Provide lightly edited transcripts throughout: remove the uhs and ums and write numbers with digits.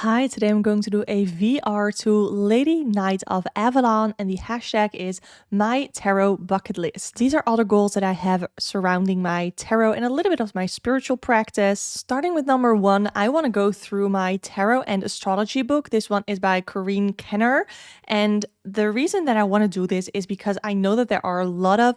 Hi, today I'm going to do a VR to Ladyknight of Avalon, and the hashtag is MyTarotBucketlist. These are all the goals that I have surrounding my tarot and a little bit of my spiritual practice. Starting with number 1, I want to go through my tarot and astrology book. This one is by Corinne Kenner, and the reason that I want to do this is because I know that there are a lot of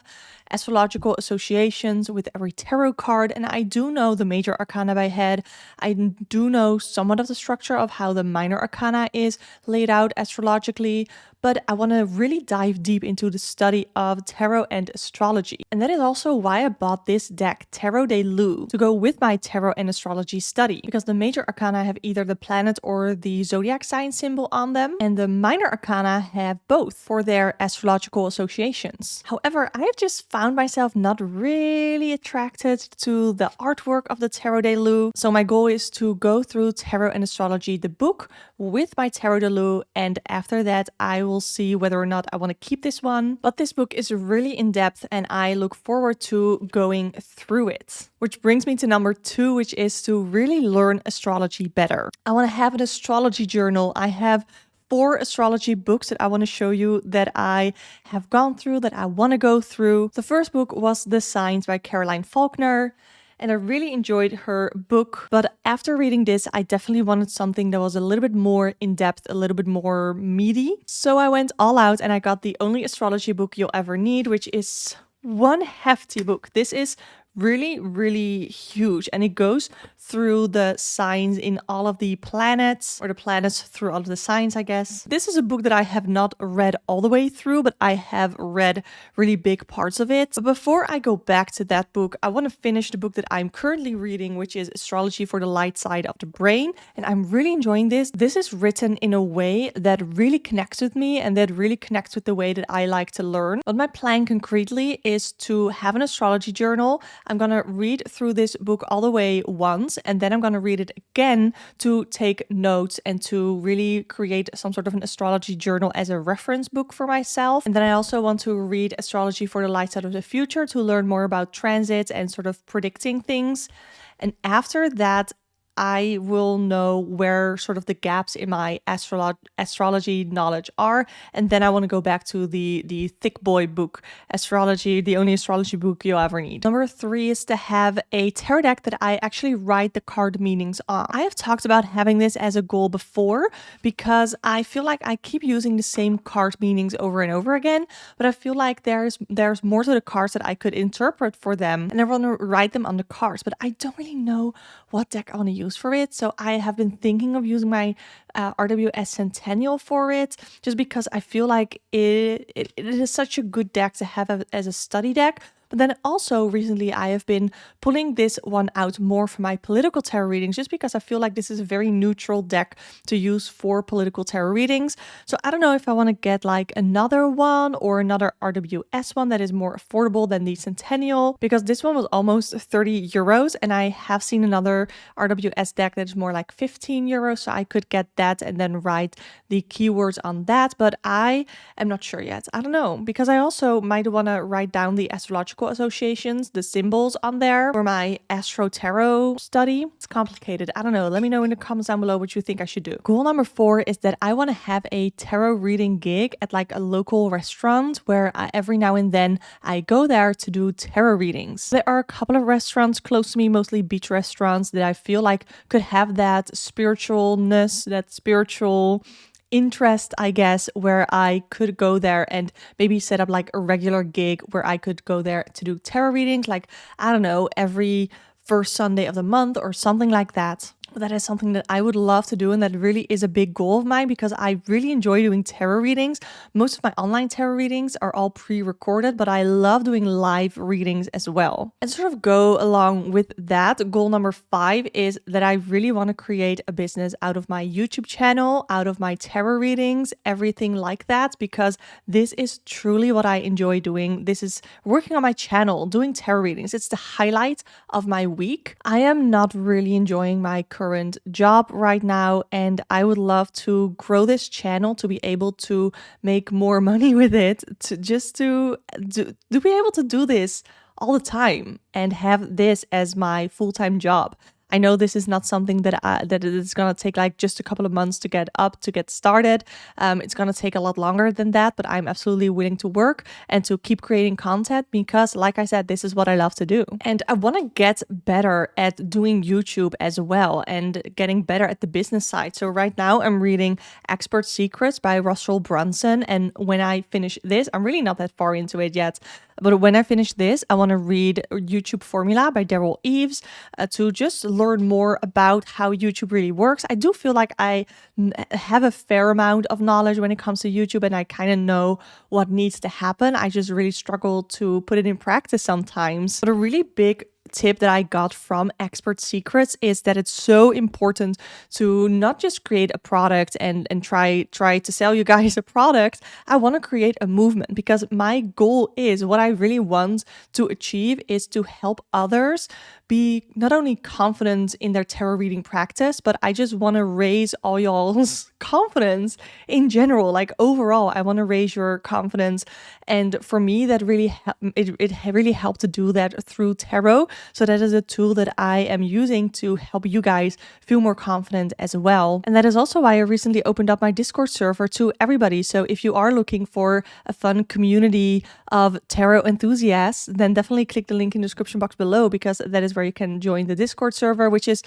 astrological associations with every tarot card, and I do know the major arcana by head. I do know somewhat of the structure of how the minor arcana is laid out astrologically, but I want to really dive deep into the study of tarot and astrology. And that is also why I bought this deck, Tarot de Lou, to go with my tarot and astrology study, because the major arcana have either the planet or the zodiac sign symbol on them, and the minor arcana have both for their astrological associations. However, I have just found myself not really attracted to the artwork of the Tarot de Lou, so my goal is to go through Tarot and Astrology, the book, with my Tarot de Lou, and after that I will see whether or not I want to keep this one. But this book is really in-depth and I look forward to going through it. Which brings me to number 2, which is to really learn astrology better. I want to have an astrology journal. I have 4 astrology books that I want to show you that I have gone through, that I want to go through. The first book was The Signs by Caroline Faulkner, and I really enjoyed her book. But after reading this, I definitely wanted something that was a little bit more in-depth, a little bit more meaty. So I went all out and I got the only astrology book you'll ever need, which is one hefty book. This is really huge, and it goes through the signs in all of the planets, or the planets through all of the signs, I guess. This is a book that I have not read all the way through, but I have read really big parts of it. But before I go back to that book, I want to finish the book that I'm currently reading, which is Astrology for the Light Side of the Brain, and I'm really enjoying this. This is written in a way that really connects with me and that really connects with the way that I like to learn. But my plan concretely is to have an astrology journal. I'm gonna read through this book all the way once, and then I'm gonna read it again to take notes and to really create some sort of an astrology journal as a reference book for myself. And then I also want to read Astrology for the Light Side of the Future to learn more about transits and sort of predicting things. And after that, I will know where sort of the gaps in my astrology knowledge are. And then I want to go back to the thick boy book, Astrology, the only astrology book you'll ever need. Number 3 is to have a tarot deck that I actually write the card meanings on. I have talked about having this as a goal before because I feel like I keep using the same card meanings over and over again, but I feel like there's more to the cards that I could interpret for them, and I want to write them on the cards, but I don't really know what deck I want to use for it. So I have been thinking of using my RWS Centennial for it, just because I feel like it is such a good deck to have as a study deck. But then also recently I have been pulling this one out more for my political tarot readings, just because I feel like this is a very neutral deck to use for political tarot readings. So I don't know if I want to get like another one or another RWS one that is more affordable than the Centennial, because this one was almost 30 euros and I have seen another RWS deck that is more like 15 euros. So I could get that and then write the keywords on that, but I am not sure yet. I don't know, because I also might want to write down the astrological associations, the symbols on there for my Astro Tarot study. It's complicated. I don't know. Let me know in the comments down below what you think I should do. Goal number 4 is that I want to have a tarot reading gig at like a local restaurant where every now and then I go there to do tarot readings. There are a couple of restaurants close to me, mostly beach restaurants, that I feel like could have that spiritualness, that spiritual interest, I guess, where I could go there and maybe set up like a regular gig where I could go there to do tarot readings, like, I don't know, every first Sunday of the month or something like that. That is something that I would love to do, and that really is a big goal of mine because I really enjoy doing tarot readings. Most of my online tarot readings are all pre-recorded, but I love doing live readings as well. And sort of go along with that, goal number 5 is that I really want to create a business out of my YouTube channel, out of my tarot readings, everything like that, because this is truly what I enjoy doing. This is working on my channel, doing tarot readings. It's the highlight of my week. I am not really enjoying my current job right now, and I would love to grow this channel to be able to make more money with it, to be able to do this all the time and have this as my full-time job. I know this is not something that is going to take like just a couple of months to get started. It's going to take a lot longer than that, but I'm absolutely willing to work and to keep creating content because, like I said, this is what I love to do. And I want to get better at doing YouTube as well and getting better at the business side. So right now I'm reading Expert Secrets by Russell Brunson. And when I finish this, I'm really not that far into it yet, but when I finish this, I want to read YouTube Formula by Daryl Eves to just learn more about how YouTube really works. I do feel like I have a fair amount of knowledge when it comes to YouTube and I kind of know what needs to happen. I just really struggle to put it in practice sometimes. But a really big tip that I got from Expert Secrets is that it's so important to not just create a product and try to sell you guys a product. I want to create a movement because my goal is what I really want to achieve is to help others be not only confident in their tarot reading practice, but I just want to raise all y'all's confidence in general. Like overall, I want to raise your confidence. And for me, that really it really helped to do that through tarot. So that is a tool that I am using to help you guys feel more confident as well. And that is also why I recently opened up my Discord server to everybody. So if you are looking for a fun community of tarot enthusiasts, then definitely click the link in the description box below because that is where you can join the Discord server, which is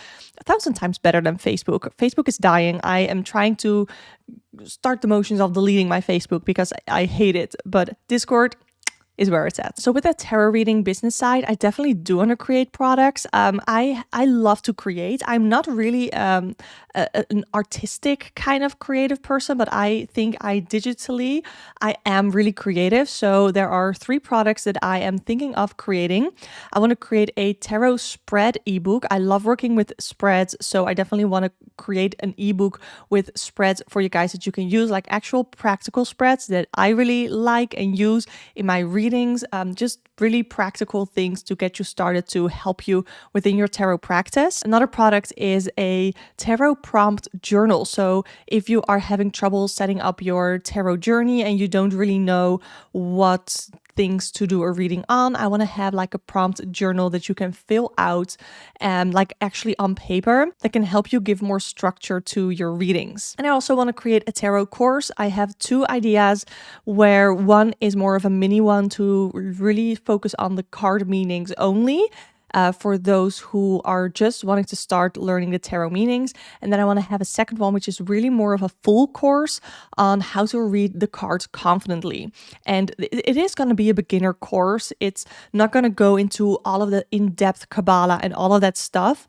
1,000 times better than Facebook. Facebook is dying. I am trying to start the motions of deleting my Facebook because I hate it, but Discord is where it's at. So with that tarot reading business side, I definitely do want to create products. I love to create. I'm not really an artistic kind of creative person, but I think I am really creative. So there are 3 products that I am thinking of creating. I want to create a tarot spread ebook. I love working with spreads, so I definitely want to create an ebook with spreads for you guys that you can use, like actual practical spreads that I really like and use in my readings, just really practical things to get you started to help you within your tarot practice. Another product is a tarot prompt journal. So if you are having trouble setting up your tarot journey and you don't really know what things to do a reading on, I want to have like a prompt journal that you can fill out like actually on paper that can help you give more structure to your readings. And I also want to create a tarot course. I have 2 ideas where one is more of a mini one to really focus on the card meanings only. For those who are just wanting to start learning the tarot meanings. And then I want to have a second one, which is really more of a full course on how to read the cards confidently. And it is going to be a beginner course. It's not going to go into all of the in-depth Kabbalah and all of that stuff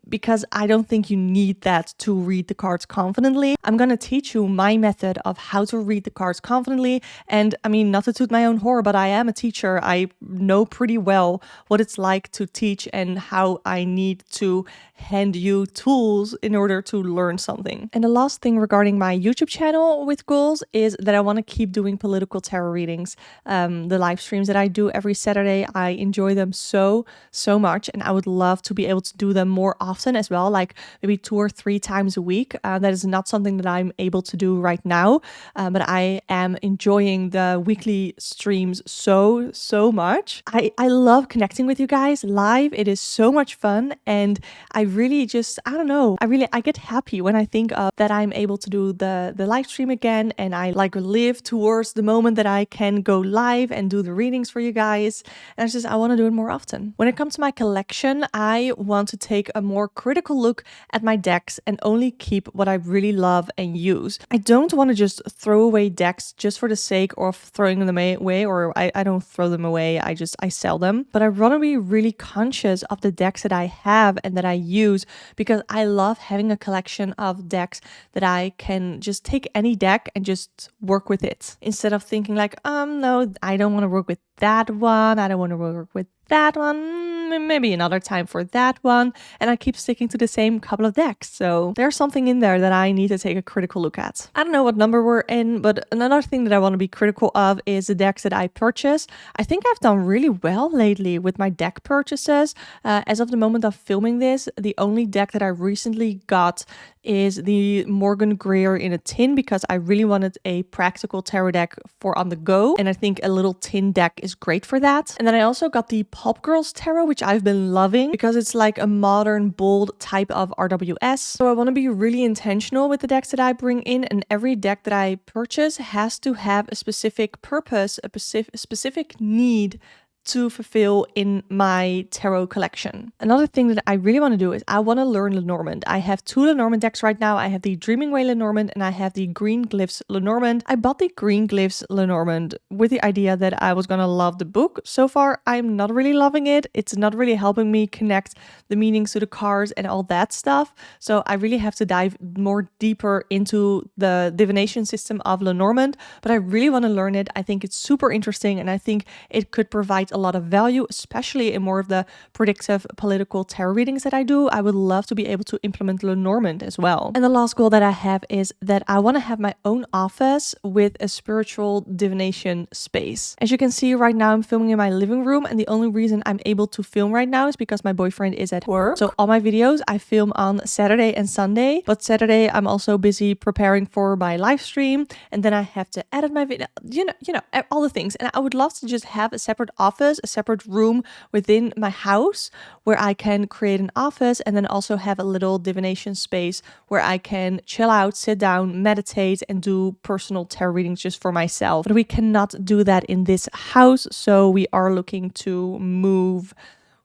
because I don't think you need that to read the cards confidently. I'm going to teach you my method of how to read the cards confidently. And I mean, not to toot my own horn, but I am a teacher. I know pretty well what it's like to teach and how I need to hand you tools in order to learn something. And the last thing regarding my YouTube channel with goals is that I want to keep doing political tarot readings. The live streams that I do every Saturday, I enjoy them so much, and I would love to be able to do them more often as well, like maybe 2 or 3 times a week. That is not something that I'm able to do right now, but I am enjoying the weekly streams so much. I love connecting with you guys live. It is so much fun, and I really just, I don't know, I get happy when I think of that I'm able to do the live stream again, and I like live towards the moment that I can go live and do the readings for you guys. And it's just, I want to do it more often. When it comes to my collection, I want to take a more critical look at my decks and only keep what I really love and use. I don't want to just throw away decks just for the sake of throwing them away, or I don't throw them away, I sell them. But I want to be really conscious of the decks that I have and that I use, because I love having a collection of decks that I can just take any deck and just work with it, instead of thinking like, no, I don't want to work with that one, I don't want to work with that one, maybe another time for that one, and I keep sticking to the same couple of decks. So there's something in there that I need to take a critical look at. I don't know what number we're in, but another thing that I want to be critical of is the decks that I purchase. I think I've done really well lately with my deck purchases. As of the moment of filming this, the only deck that I recently got is the Morgan Greer in a tin, because I really wanted a practical tarot deck for on the go, and I think a little tin deck is great for that. And then I also got the Pop Girls Tarot, which I've been loving because it's like a modern, bold type of RWS. So I want to be really intentional with the decks that I bring in, and every deck that I purchase has to have a specific purpose, a specific need to fulfill in my tarot collection. Another thing that I really want to do is I want to learn Lenormand. I have 2 Lenormand decks right now. I have the Dreaming Way Lenormand and I have the Green Glyphs Lenormand. I bought the Green Glyphs Lenormand with the idea that I was gonna love the book. So far, I'm not really loving it. It's not really helping me connect the meanings to the cards and all that stuff. So I really have to dive more deeper into the divination system of Lenormand, but I really want to learn it. I think it's super interesting and I think it could provide a lot of value, especially in more of the predictive political tarot readings that I do. I would love to be able to implement Lenormand as well. And the last goal that I have is that I want to have my own office with a spiritual divination space. As you can see right now, I'm filming in my living room, and the only reason I'm able to film right now is because my boyfriend is at work. So all my videos I film on Saturday and Sunday, but Saturday I'm also busy preparing for my live stream, and then I have to edit my video, you know, all the things. And I would love to just have a separate office, a separate room within my house where I can create an office and then also have a little divination space where I can chill out, sit down, meditate, and do personal tarot readings just for myself. But we cannot do that in this house, so we are looking to move,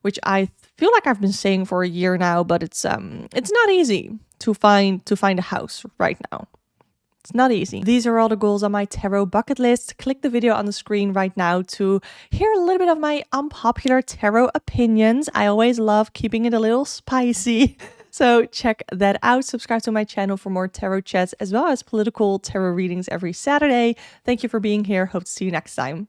which I feel like I've been saying for a year now, but it's not easy to find a house right now. It's not easy. These are all the goals on my tarot bucket list. Click the video on the screen right now to hear a little bit of my unpopular tarot opinions. I always love keeping it a little spicy. So check that out. Subscribe to my channel for more tarot chats as well as political tarot readings every Saturday. Thank you for being here. Hope to see you next time.